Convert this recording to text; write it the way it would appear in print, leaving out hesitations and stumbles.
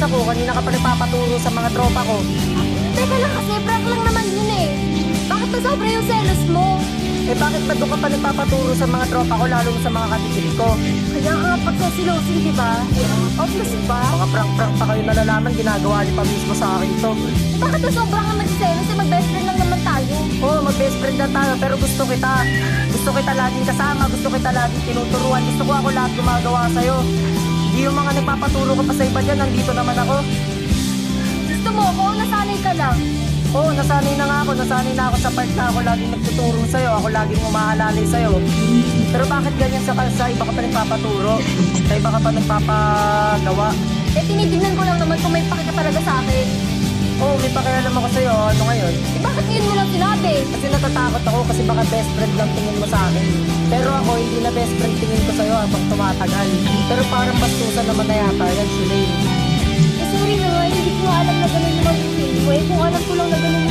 ako. Kanina ka pa nagpapaturo sa mga tropa ko. Teka lang kasi, prank lang naman yun eh. Bakit ba sobra yung selos mo? Eh bakit ba doon ka pa nagpapaturo sa mga tropa ko, lalo na sa mga katigil ko? Kaya nga pagkasilosin, di ba? Obvious ba? Mga prank-prank pa kayo nalalaman, ginagawa niyo pa mismo sa akin to. Bakit ba sobrang ka magselos? Eh, mag-best friend lang naman tayo. Oo, mag-best friend na tayo, pero gusto kita. Gusto kita laging kasama, gusto kita laging tinuturuan. Gusto ko ako lahat gumagawa sa'yo. Hindi yung mga nagpapaturo ka pa sa iba dyan, nandito naman ako. Gusto mo ako? Nasanay ka lang. Oo, nasanay na nga ako. Nasanay na ako sa part na ako laging nagtuturo sa'yo. Ako laging umaalalay sa'yo. Pero bakit ganyan sa iba ka pa nagpapaturo? Sa iba ka pa nagpapagawa? Eh, tinitignan ko lang naman kung may paki ka talaga sa akin. Oo, may pakialam ako sa'yo. Ano ngayon? Eh, bakit ngayon mo lang sinabi? Kasi natatakot ako kasi baka best friend lang tingin mo sa akin. Pero ako, hindi na best friend tingin ko sa'yo habang tumatagal. Pero parang bastusan naman na yata yan, Shulaine. Eh, sorry na nga, hindi ko alam na ganun yung mag-feel mo. Eh, kung alam ko lang na ganun